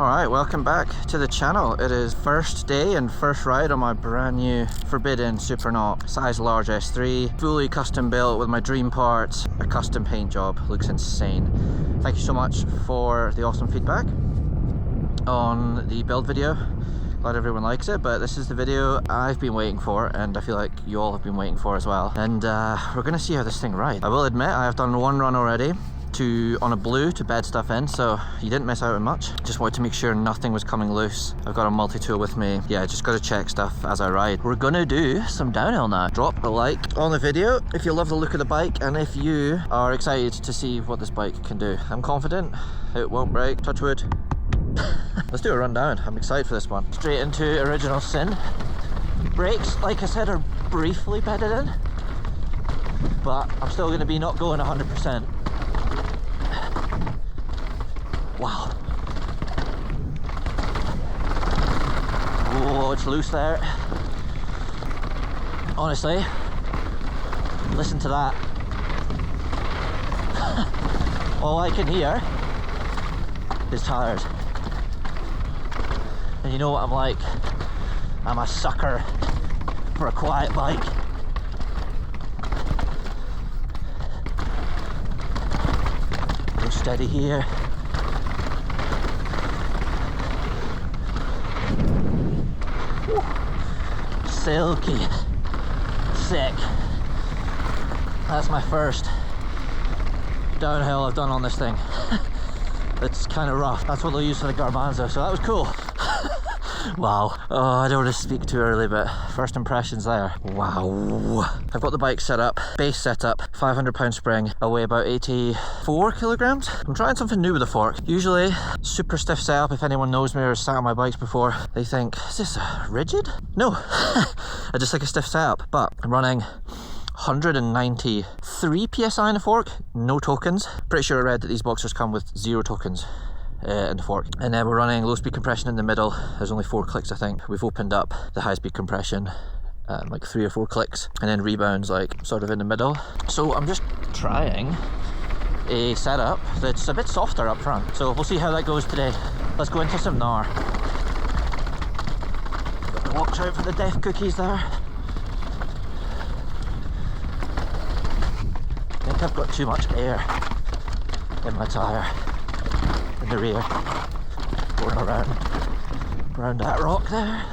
Alright, welcome back to the channel. It is first day and first ride on my brand new Forbidden Supernaught size large S3, fully custom built with my dream parts, a custom paint job. Looks insane. Thank you so much for the awesome feedback on the build video. Glad everyone likes it, but this is the video I've been waiting for, and I feel like you all have been waiting for as well. And we're gonna see how this thing rides. I will admit I have done one run already on a blue to bed stuff in, so you didn't miss out on much. Just wanted to make sure nothing was coming loose. I've got a multi-tool with me. Yeah, just got to check stuff as I ride. We're gonna do some downhill now. Drop a like on the video if you love the look of the bike, and if you are excited to see what this bike can do. I'm confident it won't break, touch wood. Let's do a run down. I'm excited for this one. Straight into original sin. Brakes, like I said, are briefly bedded in, but I'm still gonna be not going 100%. Wow. Oh, it's loose there. Honestly, listen to that. All I can hear is tires. And you know what I'm like? I'm a sucker for a quiet bike. Go steady here. Silky, sick. That's my first downhill I've done on this thing. It's kind of rough. That's what they'll use for the Garbanzo, so that was cool. Wow. Oh, I don't want to speak too early, but first impressions there. Wow. I've got the bike set up, base set up, 500-pound spring. I weigh about 84 kilograms. I'm trying something new with the fork. Usually, super stiff setup. If anyone knows me or has sat on my bikes before, they think, is this rigid? No. I just like a stiff setup, but I'm running 193 PSI in the fork, no tokens. Pretty sure I read that these boxers come with 0 tokens. In the fork, and then we're running low speed compression in the middle. There's only 4 clicks, I think. We've opened up the high speed compression like 3 or 4 clicks, and then rebounds like sort of in the middle. So I'm just trying a setup that's a bit softer up front, so we'll see how that goes today. Let's go into some gnar. Got to watch out for the death cookies there. I think I've got too much air in my tyre. In the rear, going around that rock there.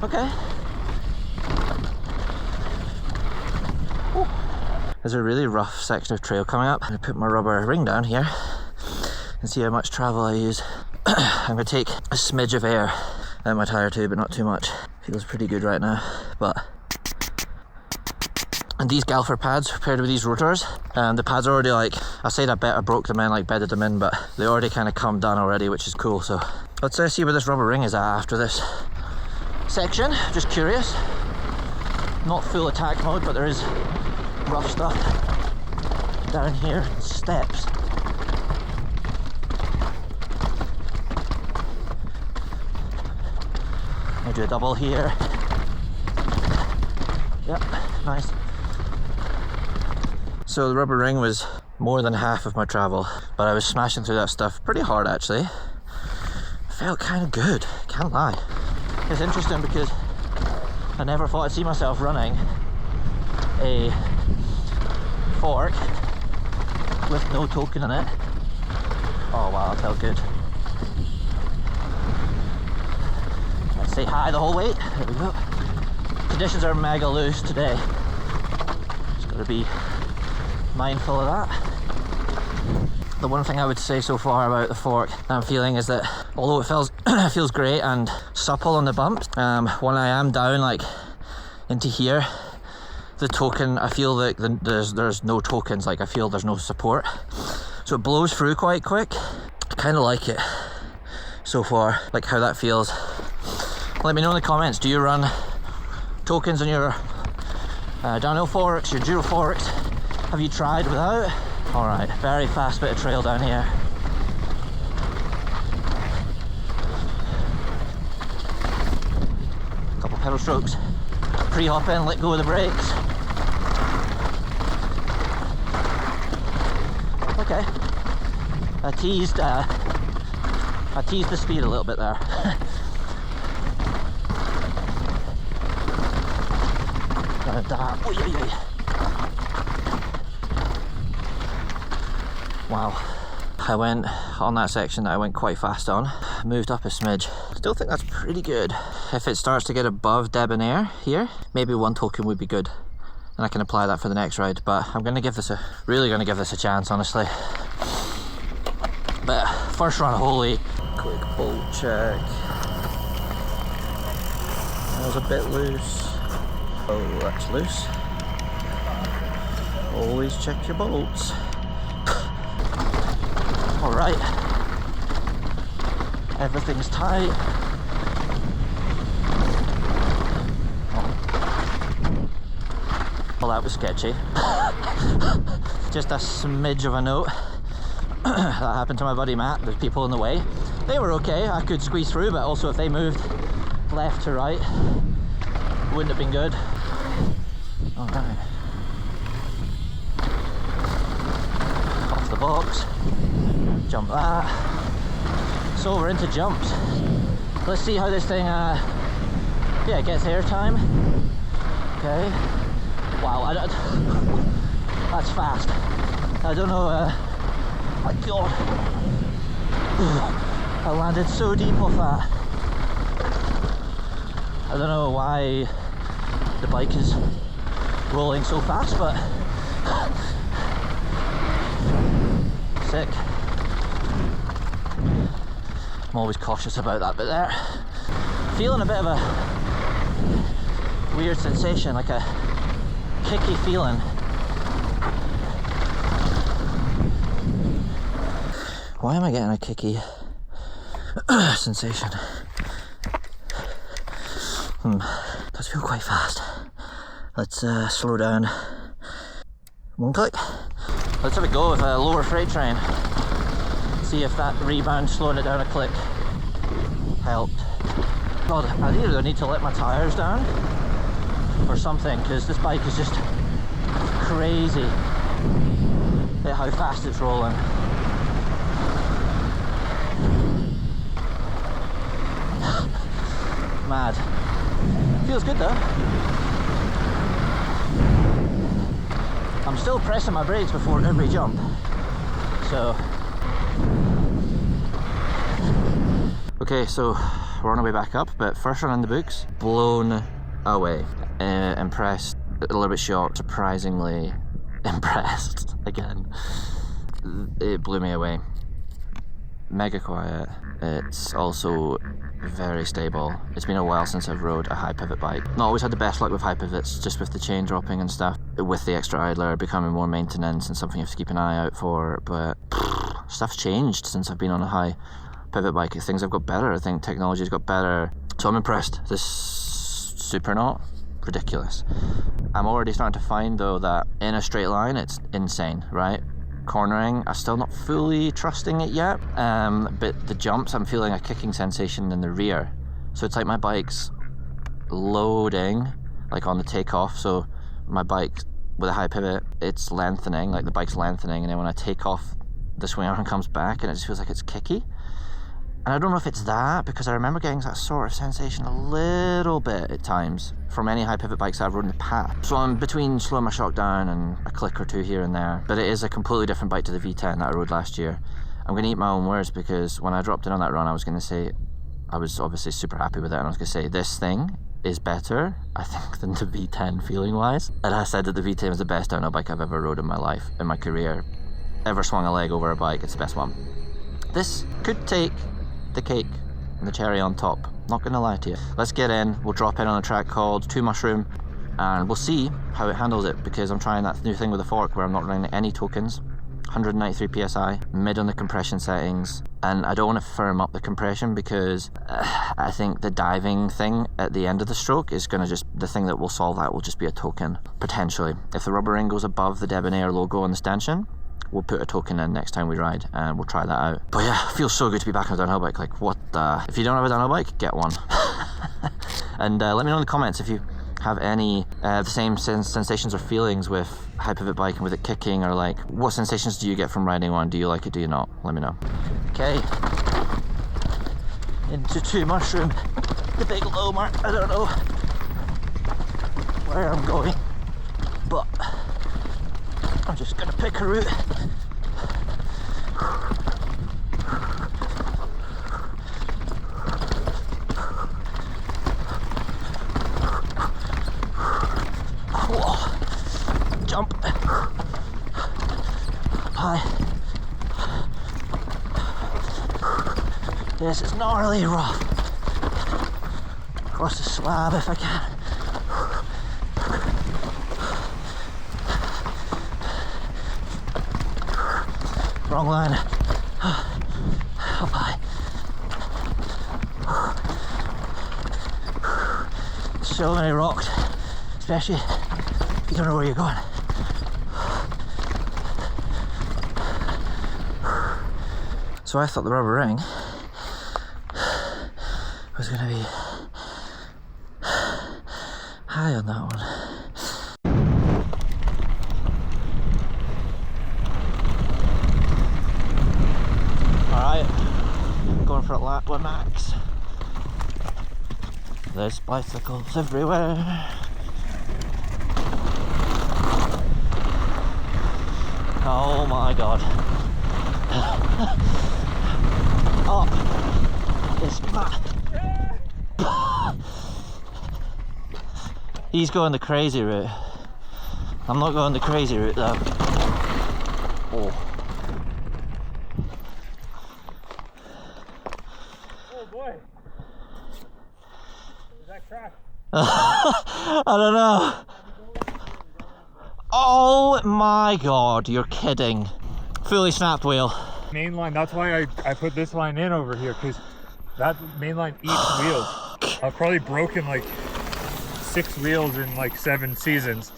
Okay. Ooh. There's a really rough section of trail coming up. I'm gonna put my rubber ring down here and see how much travel I use. I'm gonna take a smidge of air out my tyre too, but not too much. Feels pretty good right now, but. And these Galfer pads paired with these rotors, the pads are already like, I say that I broke them in, like bedded them in, but they already kind of come done already, which is cool. So let's see where this rubber ring is at after this section. Just curious. Not full attack mode, but there is rough stuff down here, steps. I'll do a double here. Yep, nice. So the rubber ring was more than half of my travel, but I was smashing through that stuff pretty hard actually. Felt kind of good, can't lie. It's interesting because I never thought I'd see myself running a fork with no token in it. Oh wow, that felt good. Let's say hi the whole way. There we go. Conditions are mega loose today. Just gotta be mindful of that. The one thing I would say so far about the fork that I'm feeling is that although it feels great and supple on the bumps, when I am down like into here, the token, I feel like there's no tokens, like I feel there's no support, so it blows through quite quick. I kind of like it so far, like how that feels. Let me know in the comments, do you run tokens on your downhill forks, your dual forks? Have you tried without? Alright, very fast bit of trail down here. Couple pedal strokes. Pre-hop in, let go of the brakes. Okay. I teased I teased the speed a little bit there. Wow. I went on that section that I went quite fast on, moved up a smidge. Still think that's pretty good. If it starts to get above debonair here, maybe one token would be good. And I can apply that for the next ride, but I'm gonna give this really gonna give this a chance, honestly. But first run, holy. Quick bolt check. That was a bit loose. Oh, that's loose. Always check your bolts. All right. Everything's tight. Well, that was sketchy. Just a smidge of a note. That happened to my buddy Matt. There's people in the way. They were okay. I could squeeze through, but also if they moved left to right, it wouldn't have been good. All right. Off the box. Jump that. So we're into jumps. Let's see how this thing gets air time. Okay. Wow, that's fast. I don't know, my god. I landed so deep off that. I don't know why the bike is rolling so fast, but sick. I'm always cautious about that bit there. Feeling a bit of a weird sensation, like a kicky feeling. Why am I getting a kicky sensation? Does feel quite fast. Let's slow down. One click. Let's have a go with a lower freight train. See if that rebound slowing it down a click helped. God, I either need to let my tyres down or something, because this bike is just crazy at how fast it's rolling. Mad. Feels good though. I'm still pressing my brakes before every jump, so. Okay, so we're on our way back up, but first run in the books, blown away. Impressed, a little bit shocked, surprisingly impressed again. It blew me away. Mega quiet. It's also very stable. It's been a while since I've rode a high pivot bike. Not always had the best luck with high pivots, just with the chain dropping and stuff. With the extra idler becoming more maintenance and something you have to keep an eye out for, but stuff's changed since I've been on a high pivot bike. Things have got better. I think technology's got better. So I'm impressed. This Supernought, ridiculous. I'm already starting to find though that in a straight line it's insane, right? Cornering, I'm still not fully trusting it yet, but the jumps, I'm feeling a kicking sensation in the rear. So it's like my bike's loading, like on the takeoff. So my bike with a high pivot, it's lengthening, like the bike's lengthening, and then when I take off, the swing arm comes back and it just feels like it's kicky. And I don't know if it's that, because I remember getting that sort of sensation a little bit at times from any high pivot bikes I've ridden in the past. So I'm between slowing my shock down and a click or two here and there, but it is a completely different bike to the V10 that I rode last year. I'm going to eat my own words, because when I dropped in on that run, I was going to say, I was obviously super happy with it, and I was going to say, this thing is better, I think, than the V10 feeling wise. And I said that the V10 was the best downhill bike I've ever rode in my life, in my career. Ever swung a leg over a bike, it's the best one. This could take the cake and the cherry on top, not gonna lie to you. Let's get in, we'll drop in on a track called 2 Mushroom, and we'll see how it handles it, because I'm trying that new thing with the fork where I'm not running any tokens. 193 psi, mid on the compression settings, and I don't want to firm up the compression, because I think the diving thing at the end of the stroke is gonna just, the thing that will solve that will just be a token, potentially. If the rubber ring goes above the Debonair logo on the stanchion, we'll put a token in next time we ride, and we'll try that out. But yeah, it feels so good to be back on a downhill bike. Like, what the? If you don't have a downhill bike, get one. And let me know in the comments if you have any the same sensations or feelings with high pivot bike and with it kicking, or like, what sensations do you get from riding one? Do you like it, do you not? Let me know. Okay, into 2 mushroom, the big low mark. I don't know where I'm going, but I'm just gonna pick a route. Whoa. Jump. Hi. This is gnarly rough. Across the slab if I can. Wrong line. Up high. So many rocks, especially if you don't know where you're going. So I thought the rubber ring was going to be high on that one. Alright, going for a lap with Max. There's bicycles everywhere. Oh my god. Oh, it's mad. He's going the crazy route. I'm not going the crazy route though. Oh. Oh boy. Is that crack? I don't know. Oh my god, you're kidding. Fully snapped wheel. Main line, that's why I put this line in over here, because that main line eats wheels. I've probably broken like 6 wheels in like 7 seasons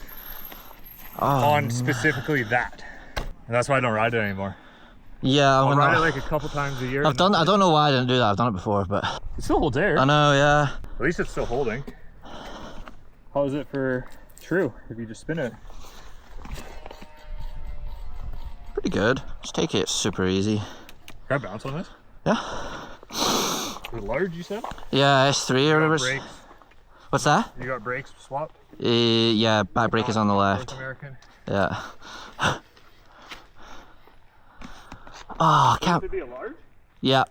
on specifically that. And that's why I don't ride it anymore. Yeah, I'll ride it like a couple times a year. I don't know why I didn't do that. I've done it before, but it still holds air. I know, yeah. At least it's still holding. How is it for true if you just spin it? Pretty good. Just take it super easy. Can I bounce on this? Yeah. Is it large, you said? Yeah, S3 or whatever. Brakes. What's that? You got brakes swapped? Yeah, back brake is on the left. North American. Yeah. Oh, can't. Would it be a large? Yeah.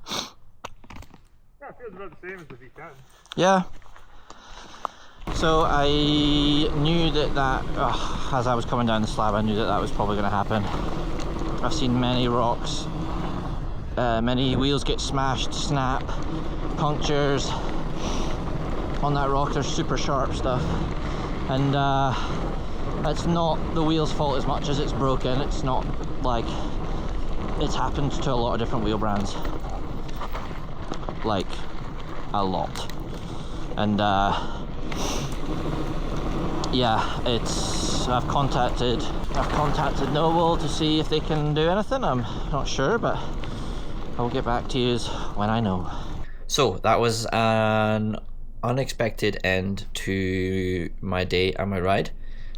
Yeah, it feels about the same as the V10. Yeah. So I knew that as I was coming down the slab, I knew that was probably going to happen. I've seen many rocks, many wheels get smashed, snap, punctures on that rock. There's super sharp stuff, and it's not the wheel's fault as much as it's broken. It's not like it's happened to a lot of different wheel brands, like a lot, and yeah, I've contacted NOBL to see if they can do anything. I'm not sure, but I'll get back to you when I know. So that was an unexpected end to my day and my ride.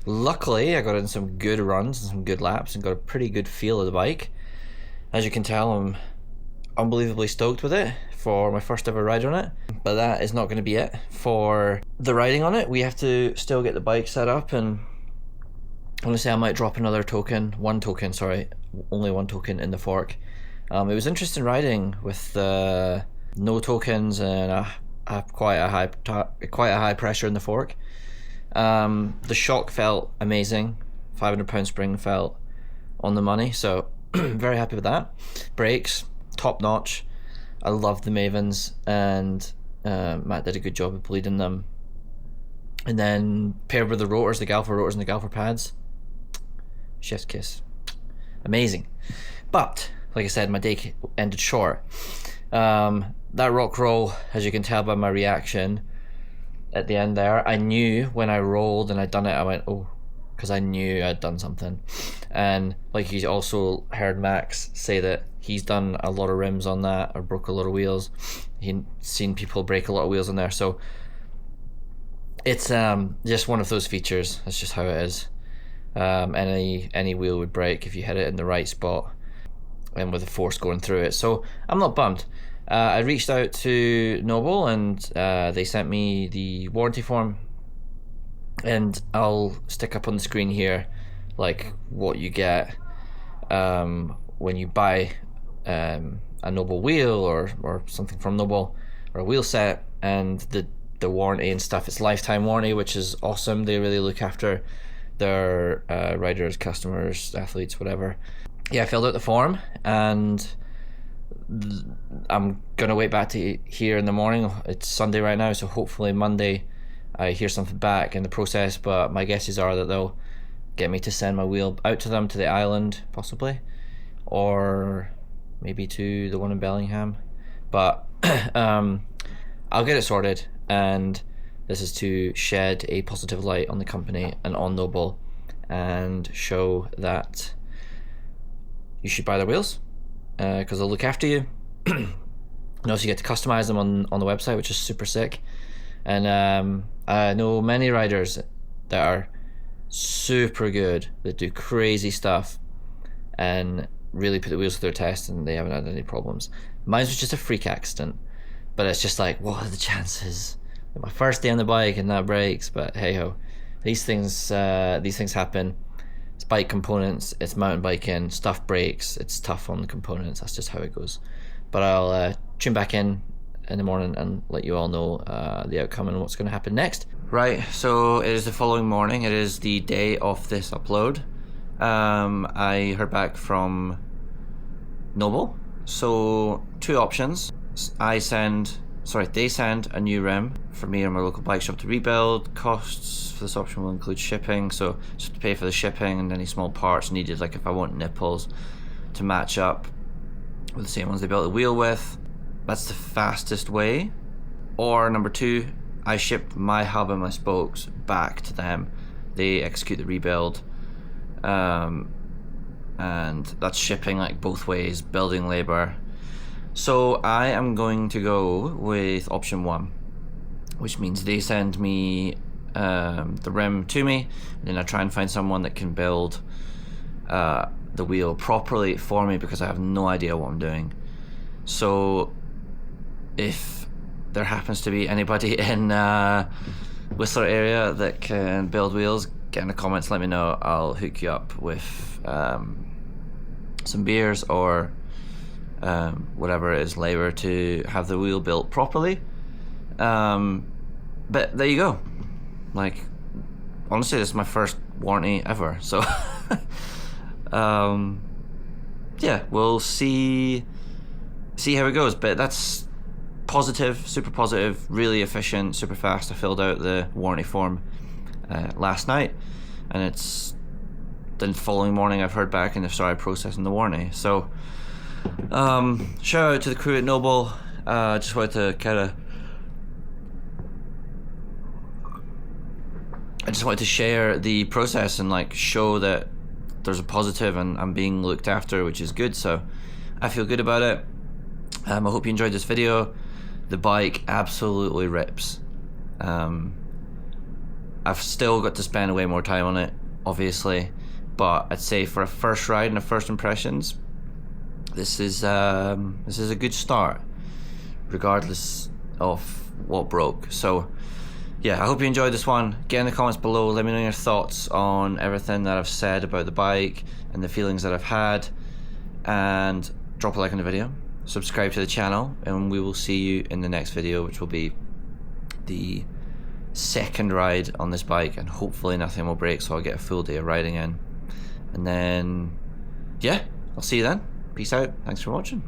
Luckily, I got in some good runs and some good laps and got a pretty good feel of the bike. As you can tell, I'm unbelievably stoked with it for my first ever ride on it, but that is not going to be it for the riding on it. We have to still get the bike set up, and honestly I might drop another token, only one token in the fork. It was interesting riding with no tokens and quite a high pressure in the fork. The shock felt amazing. 500 pound spring felt on the money, so very happy with that. Brakes top notch. I love the Mavens, and Matt did a good job of bleeding them. And then paired with the rotors, the Galfer rotors and the Galfer pads, chef's kiss. Amazing. But like I said, my day ended short. That rock roll, as you can tell by my reaction at the end there, I knew when I rolled and I'd done it, I went, oh, because I knew I'd done something. And like, you also heard Max say that he's done a lot of rims on that, or broke a lot of wheels. He'd seen people break a lot of wheels on there, so it's just one of those features. That's just how it is. Any wheel would break if you hit it in the right spot and with the force going through it. So I'm not bummed. I reached out to NOBL and they sent me the warranty form, and I'll stick up on the screen here like what you get when you buy a NOBL wheel or something from NOBL, or a wheel set, and the warranty and stuff. It's lifetime warranty, which is awesome. They really look after their riders, customers, athletes, whatever. Yeah, I filled out the form, and I'm gonna wait back to hear in the morning. It's Sunday right now, so hopefully Monday I hear something back in the process, but my guesses are that they'll get me to send my wheel out to them, to the island possibly, or maybe to the one in Bellingham. But I'll get it sorted, and this is to shed a positive light on the company and on NOBL, and show that you should buy their wheels because they'll look after you. And also you get to customize them on the website, which is super sick. And I know many riders that are super good, that do crazy stuff and really put the wheels to their test, and they haven't had any problems. Mine was just a freak accident, but it's just like, what are the chances? My first day on the bike and that breaks, but hey ho, these things happen. It's bike components, it's mountain biking, stuff breaks, it's tough on the components, that's just how it goes. But I'll tune back in the morning and let you all know the outcome and what's going to happen next. Right, so it is the following morning, it is the day of this upload. I heard back from NOBL, so two options. They send a new rim for me or my local bike shop to rebuild. Costs for this option will include shipping, so just to pay for the shipping and any small parts needed, like if I want nipples to match up with the same ones they built the wheel with. That's the fastest way. Or number two, I ship my hub and my spokes back to them. They execute the rebuild, and that's shipping like both ways, building labor. So I am going to go with option one, which means they send me the rim to me, and then I try and find someone that can build the wheel properly for me, because I have no idea what I'm doing. So if there happens to be anybody in Whistler area that can build wheels, get in the comments, let me know. I'll hook you up with some beers or whatever it is, labor to have the wheel built properly. But there you go. Like, honestly, this is my first warranty ever, so yeah, we'll see how it goes. But that's positive, super positive, really efficient, super fast. I filled out the warranty form last night, and it's the following morning I've heard back and they've started processing the warranty. So shout out to the crew at NOBL. Just wanted to I just wanted to share the process and like show that there's a positive and I'm being looked after, which is good. So I feel good about it. I hope you enjoyed this video. The bike absolutely rips. I've still got to spend way more time on it, obviously, but I'd say for a first ride and a first impressions, this is a good start, regardless of what broke. So yeah, I hope you enjoyed this one. Get in the comments below, let me know your thoughts on everything that I've said about the bike and the feelings that I've had, and drop a like on the video, subscribe to the channel, and we will see you in the next video, which will be the second ride on this bike, and hopefully nothing will break, so I'll get a full day of riding in. And then yeah, I'll see you then. Peace out, thanks for watching.